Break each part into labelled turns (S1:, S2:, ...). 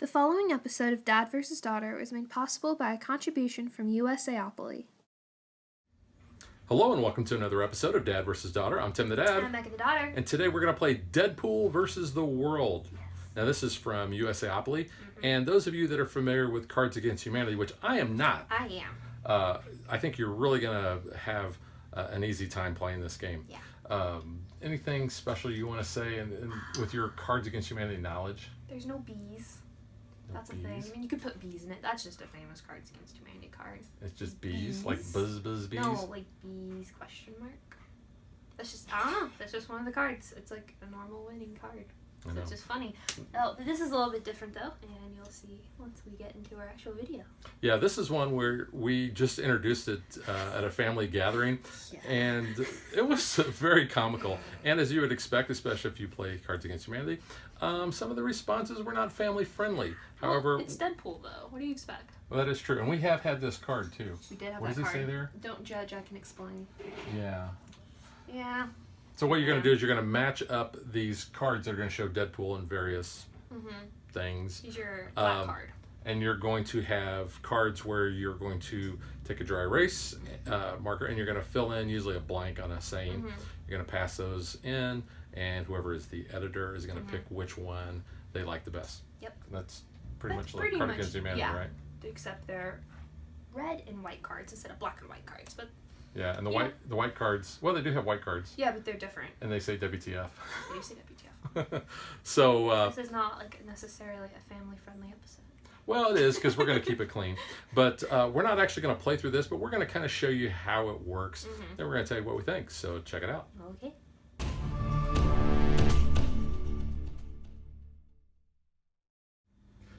S1: The following episode of Dad vs. Daughter was made possible by a contribution from USAopoly.
S2: Hello and welcome to another episode of Dad vs. Daughter. I'm Tim the Dad.
S1: I'm Megan the Daughter.
S2: And today we're going to play Deadpool versus the World. Yes. Now this is from USAopoly. And those of you that are familiar with Cards Against Humanity, which I am not.
S1: I am.
S2: I think you're really going to have an easy time playing this game.
S1: Yeah.
S2: Anything special you want to say with your Cards Against Humanity knowledge?
S1: There's no bees. That's a thing. I mean, you could put bees in it. That's just a famous Cards Against Humanity card.
S2: It's just bees? Like buzz bees?
S1: No, like bees, question mark. That's just, I don't know. That's just one of the cards. It's like a normal winning card. So it's just funny. Oh, this is a little bit different though, and you'll see once we get into our actual video.
S2: Yeah, this is one where we just introduced it at a family gathering, and it was very comical. And as you would expect, especially if you play Cards Against Humanity, some of the responses were not family friendly. However,
S1: it's Deadpool though. What do you expect?
S2: Well, that is true, and we have had this card too.
S1: We did have
S2: what
S1: that
S2: does
S1: card.
S2: It say there?
S1: Don't judge, I can explain.
S2: Yeah.
S1: Yeah.
S2: So what you're going to do is you're going to match up these cards that are going to show Deadpool in various things.
S1: Use your black card.
S2: And you're going to have cards where you're going to take a dry erase marker and you're going to fill in usually a blank on a saying. You're going to pass those in, and whoever is the editor is going to pick which one they like the best. Yep. That's pretty much like Cards Against Humanity, right?
S1: Except they're red and white cards instead of black and white cards, but.
S2: Yeah, and the white cards. Well, they do have white cards.
S1: Yeah, but they're different.
S2: And they say WTF.
S1: They do say WTF.
S2: So
S1: this is not like necessarily a family-friendly episode.
S2: Well, it is because we're going to keep it clean. But we're not actually going to play through this, but we're going to kind of show you how it works. Then we're going to tell you what we think. So check it out.
S1: Okay.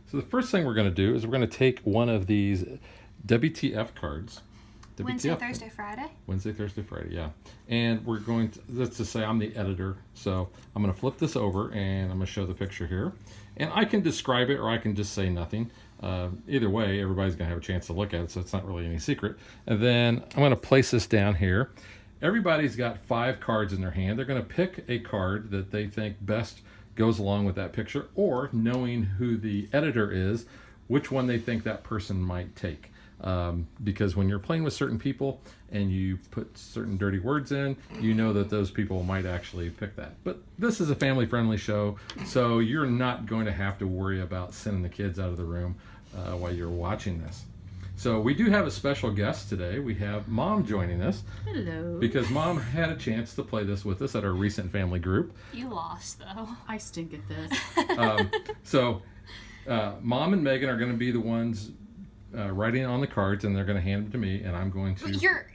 S2: So the first thing we're going to do is we're going to take one of these WTF cards.
S1: Wednesday, Thursday, Friday?
S2: Wednesday, Thursday, Friday, yeah. And we're going to, let's just say I'm the editor. So I'm going to flip this over and I'm going to show the picture here. And I can describe it or I can just say nothing. Either way, everybody's going to have a chance to look at it, so it's not really any secret. And then I'm going to place this down here. Everybody's got 5 cards in their hand. They're going to pick a card that they think best goes along with that picture, or knowing who the editor is, which one they think that person might take. Because when you're playing with certain people and you put certain dirty words in, you know that those people might actually pick that. But this is a family-friendly show, so you're not going to have to worry about sending the kids out of the room while you're watching this. So we do have a special guest today. We have Mom joining us.
S3: Hello.
S2: Because Mom had a chance to play this with us at our recent family group.
S1: You lost, though.
S3: I stink at this.
S2: So Mom and Megan are going to be the ones writing on the cards, and they're going to hand them to me, and I'm going to...
S1: You're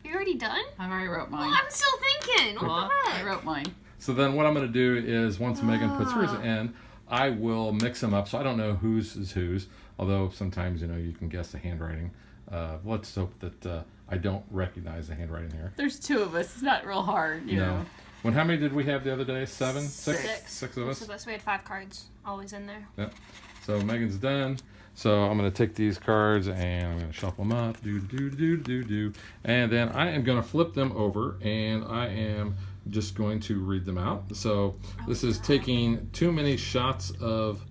S1: already done?
S3: I already wrote mine.
S1: Well, I'm still thinking. What the heck?
S3: I wrote mine.
S2: So then what I'm going to do is, once Megan puts hers in, I will mix them up, so I don't know whose is whose, although sometimes, you can guess the handwriting. Let's hope that I don't recognize the handwriting here.
S3: There's 2 of us. It's not real hard, you know.
S2: Well, how many did we have the other day? 7? 6? 6 of us?
S1: 6 of us. We had 5 cards always in there.
S2: Yep. So Megan's done. So I'm going to take these cards and I'm going to shuffle them up. And then I am going to flip them over and I am just going to read them out. So this is taking too many shots of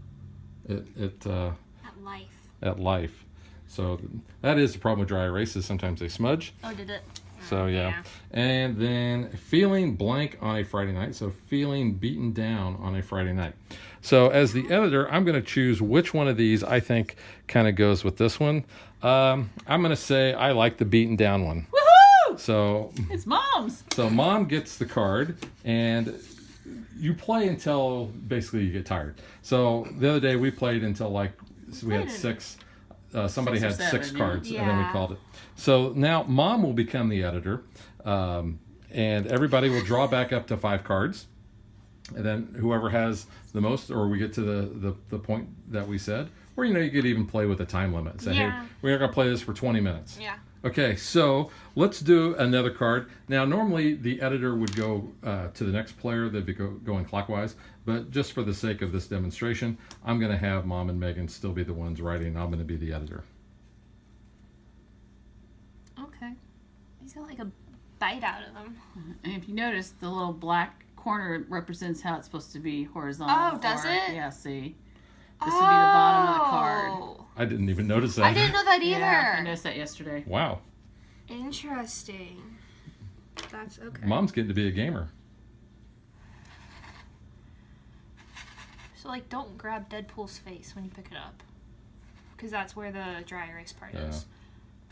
S2: at life. So that is the problem with dry erases. Sometimes they smudge.
S1: Oh, did it?
S2: So yeah. And then feeling blank on a Friday night. So feeling beaten down on a Friday night. So as the editor, I'm going to choose which one of these I think kind of goes with this one. I'm going to say I like the beaten down one.
S3: Woohoo!
S2: So
S3: it's Mom's.
S2: So Mom gets the card and you play until basically you get tired. So the other day we played until we had 6. Somebody had 6 cards, and then we called it. So now Mom will become the editor, and everybody will draw back up to 5 cards. And then whoever has the most, or we get to the point that we said, or you could even play with a time limit. Say, hey, we're going to play this for 20 minutes.
S1: Yeah.
S2: Okay, so let's do another card. Now, normally the editor would go to the next player. They'd be going clockwise. But just for the sake of this demonstration, I'm going to have Mom and Megan still be the ones writing. I'm going to be the editor.
S1: Okay. He's got like a bite out of him.
S3: And if you notice, the little black corner represents how it's supposed to be horizontal.
S1: Oh, does it?
S3: Yeah, see. This would be the bottom of the card.
S1: Oh.
S2: I didn't even notice that.
S1: I didn't know that either.
S3: Yeah, I noticed that yesterday.
S2: Wow.
S1: Interesting. That's okay.
S2: Mom's getting to be a gamer.
S1: So, like, don't grab Deadpool's face when you pick it up. Because that's where the dry erase part is.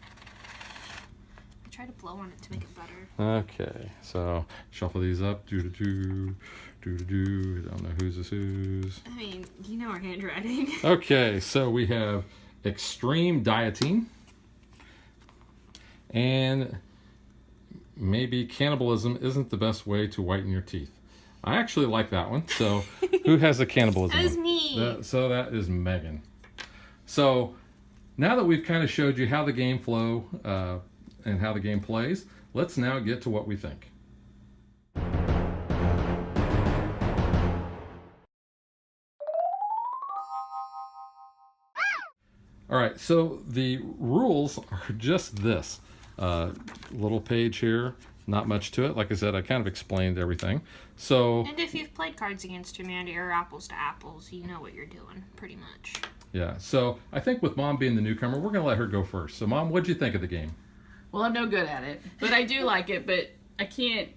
S1: I try to blow on it to make it better.
S2: Okay, so shuffle these up. Do-do-do. Do-do-do. I don't know whose is whose.
S1: I mean, you know our handwriting.
S2: Okay, so we have extreme dieting. And maybe cannibalism isn't the best way to whiten your teeth. I actually like that one. So who has the cannibalism
S1: That is
S2: one?
S1: me.
S2: So that is Megan. So now that we've kind of showed you how the game flow and how the game plays, let's now get to what we think. All right, so the rules are just this. Little page here, not much to it. Like I said, I kind of explained everything. So,
S1: And if you've played Cards Against Humanity or Apples to Apples, you know what you're doing, pretty much.
S2: yeah, so I think with Mom being the newcomer, we're going to let her go first. So, Mom, what'd you think of the game?
S3: Well, I'm no good at it, but I do like it. But I can't.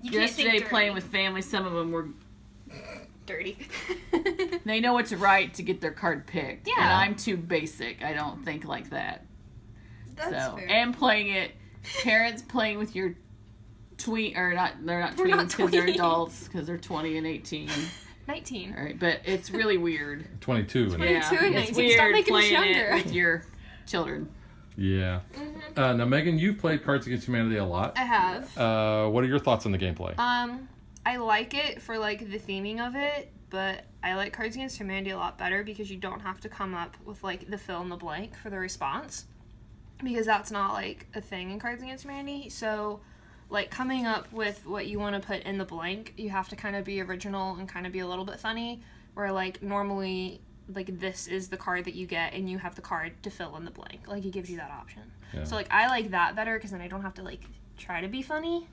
S3: Yesterday,
S1: think
S3: playing
S1: dirty.
S3: with family, some of them were.
S1: Dirty.
S3: They know what to write to get their card picked.
S1: Yeah.
S3: And I'm too basic. I don't think like that.
S1: That's
S3: So
S1: fair.
S3: and playing it, parents playing with your tween or not? They're not
S1: They're not
S3: tweens because they're
S1: tweens.
S3: adults because they're 20 and 18.
S1: 19.
S3: All right, but it's really weird.
S2: 22. And
S1: 22 and
S3: it's
S1: 19.
S3: weird
S1: Stop making us
S3: playing
S1: younger.
S3: it with your children.
S2: Yeah.
S1: Mm-hmm.
S2: Now, Megan, you've played Cards Against Humanity a lot.
S1: I have.
S2: What are your thoughts on the gameplay?
S1: I like it for, like, the theming of it, but I like Cards Against Humanity a lot better because you don't have to come up with, like, the fill in the blank for the response. Because that's not, like, a thing in Cards Against Humanity. So, like, coming up with what you want to put in the blank, you have to kind of be original and kind of be a little bit funny. Where, like, normally, like, this is the card that you get and you have the card to fill in the blank. Like, it gives you that option.
S2: Yeah.
S1: So, like, I like that better because then I don't have to, like, try to be funny.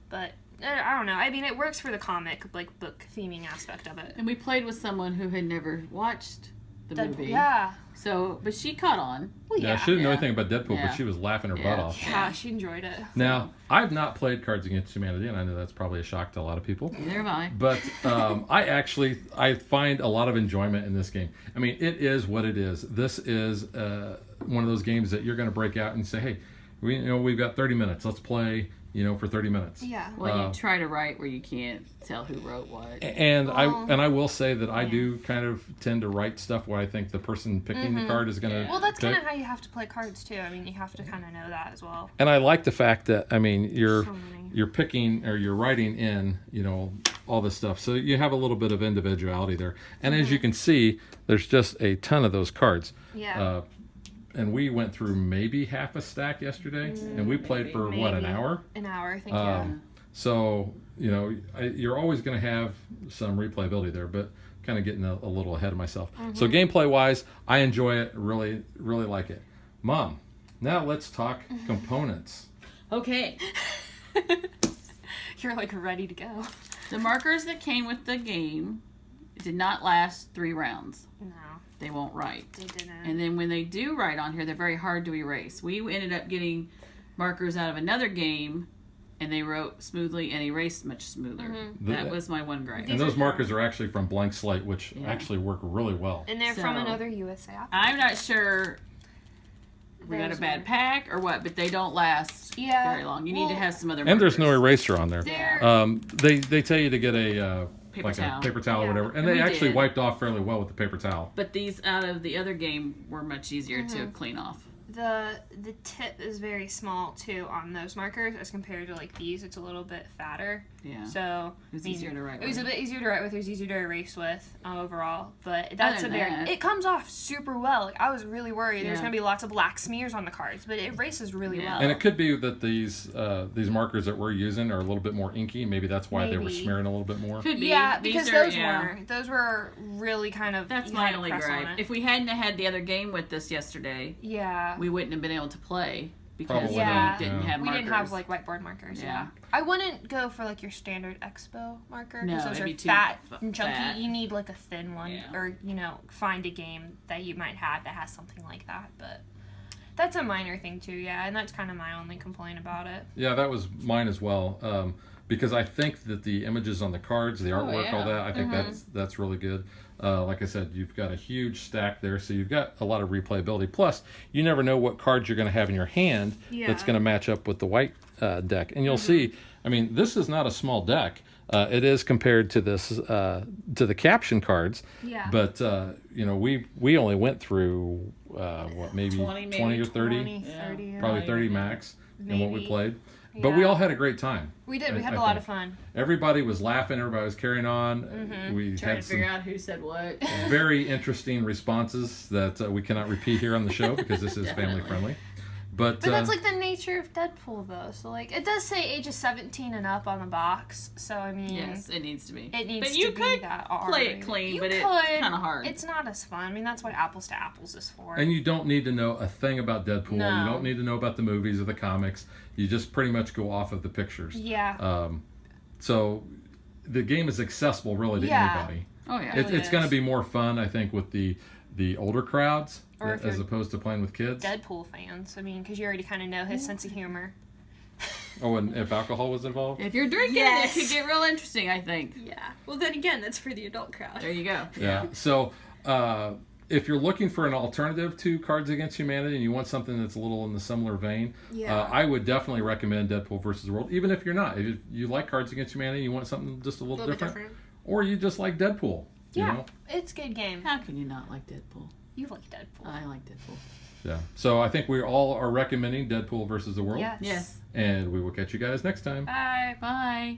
S1: But I don't know. I mean, it works for the comic, like, book theming aspect of it.
S3: And we played with someone who had never watched the movie.
S1: Yeah.
S3: So, but she caught on.
S1: Well,
S2: yeah,
S1: yeah.
S2: she didn't know
S3: Yeah.
S2: anything about Deadpool,
S3: Yeah.
S2: but she was laughing her butt
S3: Yeah.
S2: off.
S1: Yeah, she enjoyed it.
S2: Now, I've not played Cards Against Humanity, and I know that's probably a shock to a lot of people.
S3: Neither have I.
S2: But I find a lot of enjoyment in this game. I mean, it is what it is. This is one of those games that you're going to break out and say, "Hey, we've got 30 minutes. Let's play." For 30 minutes.
S1: Yeah.
S3: Well, you try to write where you can't tell who wrote what.
S2: And
S1: Well,
S2: I will say that I
S1: yeah.
S2: do kind of tend to write stuff where I think the person picking the card is going to.
S1: Well, that's kind of how you have to play cards, too. I mean, you have to kind of know that as well.
S2: And I like the fact that you're
S1: So many.
S2: you're picking or you're writing in all this stuff, so you have a little bit of individuality there. And as you can see, there's just a ton of those cards.
S1: Yeah.
S2: And we went through maybe half a stack yesterday, and we played for what, an
S1: Maybe.
S2: hour?
S1: An hour, I think, yeah.
S2: So you're always going to have some replayability there, but kind of getting a little ahead of myself. So gameplay wise, I enjoy it. Really, really like it. Mom, now let's talk components.
S3: Okay.
S1: You're, like, ready to go.
S3: The markers that came with the game did not last 3 rounds.
S1: No,
S3: They won't write.
S1: they didn't.
S3: And then when they do write on here, they're very hard to erase. We ended up getting markers out of another game, and they wrote smoothly and erased much smoother. That was my one gripe.
S2: And those markers are actually from Blank Slate, which
S3: Yeah.
S2: actually work really well.
S1: And they're from
S3: So-
S1: another USA app.
S3: I'm not sure we got a
S1: Those
S3: bad
S1: were-
S3: pack or what, but they don't last
S1: Yeah,
S3: very long. You need to
S1: well-
S3: have some other
S2: And there's no
S3: markers.
S2: eraser on there.
S1: They're-
S2: They tell you to get a
S3: Paper
S2: like
S3: towel.
S2: a paper towel or
S1: Yeah.
S2: whatever, and
S3: And
S2: they
S3: we
S2: actually
S3: did.
S2: wiped off fairly well with the paper towel.
S3: But these out of the other game were much easier to clean off.
S1: The tip is very small too on those markers as compared to like these. It's a little bit fatter,
S3: Yeah.
S1: so
S3: It was
S1: I mean,
S3: easier to write
S1: It was a
S3: with.
S1: bit easier to write with. It was easier to erase with overall, but that's
S3: Other
S1: a
S3: than
S1: very.
S3: that-
S1: It comes off super well. Like I was really worried there's
S3: Yeah.
S1: gonna be lots of black smears on the cards, but it erases really
S3: Yeah.
S1: well.
S2: And it could be that these markers that we're using are a little bit more inky. Maybe that's why they were
S1: Maybe.
S2: smearing a little bit more.
S3: Could be.
S1: Yeah,
S3: These
S1: because
S3: are-
S1: those
S3: yeah.
S1: those were really kind of.
S3: That's
S1: you
S3: my
S1: had to
S3: only
S1: press on
S3: gripe.
S1: it.
S3: If we hadn't had the other game with us yesterday,
S1: Yeah.
S3: we wouldn't have been able to play because
S2: Probably
S3: we
S1: not,
S3: didn't
S2: yeah.
S3: have
S1: We
S3: markers.
S1: didn't have like whiteboard markers.
S3: Yeah.
S1: Yeah. I wouldn't go for like your standard Expo marker
S3: No,
S1: because those
S3: it'd be
S1: are
S3: too
S1: fat and chunky.
S3: fat.
S1: You need like a thin one,
S3: Yeah.
S1: or find a game that you might have that has something like that. But that's a minor thing too, yeah. And that's kind of my only complaint about it.
S2: Yeah, that was mine as well. Because I think that the images on the cards, the artwork,
S3: yeah.
S2: all that, I think that's really good. Like I said, you've got a huge stack there, so you've got a lot of replayability. Plus, you never know what cards you're going to have in your hand that's going to match up with the white deck. And you'll see, I mean, this is not a small deck. It is compared to this to the caption cards.
S1: Yeah.
S2: But we only went through maybe 20 or 30,
S1: 20, 30. Yeah.
S2: probably 30 max in what we
S1: Maybe.
S2: played. But we all had a great time.
S1: We did. We
S2: I
S1: had a lot
S2: think.
S1: of fun.
S2: Everybody was laughing. Everybody was carrying on. We
S3: Trying
S2: had
S3: to figure
S2: some
S3: out who said what.
S2: very interesting responses that we cannot repeat here on the show because this is family friendly. But
S1: that's like the nature of Deadpool, though. So like, it does say ages 17 and up on the box. So I mean,
S3: Yes, it needs to be.
S1: it needs
S3: but you
S1: to
S3: could
S1: be that
S3: play
S1: R-rated.
S3: it clean,
S1: You
S3: but it's
S1: could.
S3: kind of hard.
S1: It's not as fun. I mean, that's what Apples to Apples is for.
S2: and you don't need to know a thing about Deadpool.
S1: No.
S2: You don't need to know about the movies or the comics. You just pretty much go off of the pictures.
S1: Yeah.
S2: So the game is accessible really to
S1: Yeah.
S2: anybody.
S3: Oh yeah.
S2: It's going to be more fun, I think, with the older crowds
S1: Or if
S2: as
S1: you're
S2: opposed to playing with kids.
S1: Deadpool fans. I mean, because you already kind of know his sense of humor.
S2: Oh, and if alcohol was involved?
S3: If you're drinking,
S1: Yes.
S3: it could get real interesting. I think.
S1: Yeah. Well, then again, that's for the adult crowd.
S3: There you go.
S2: Yeah. So if you're looking for an alternative to Cards Against Humanity and you want something that's a little in the similar vein,
S1: Yeah.
S2: I would definitely recommend Deadpool versus the World. Even if you're not, if you like Cards Against Humanity, you want something just a little,
S1: bit
S2: different, or you just like Deadpool. You
S1: Yeah.
S2: know?
S1: It's a good game.
S3: How can you not like Deadpool?
S1: You like Deadpool.
S3: I like Deadpool.
S2: Yeah. So I think we all are recommending Deadpool versus the World.
S1: Yes.
S3: Yes.
S2: And we will catch you guys next time.
S1: Bye.
S3: Bye.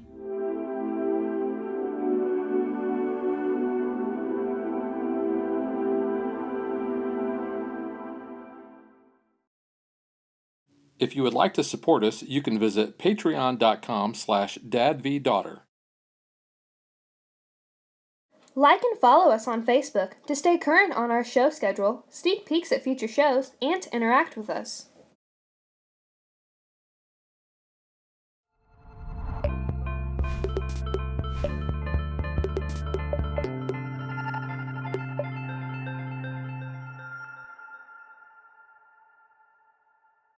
S2: If you would like to support us, you can visit patreon.com/dadvdaughter.
S4: Like and follow us on Facebook to stay current on our show schedule, sneak peeks at future shows, and to interact with us.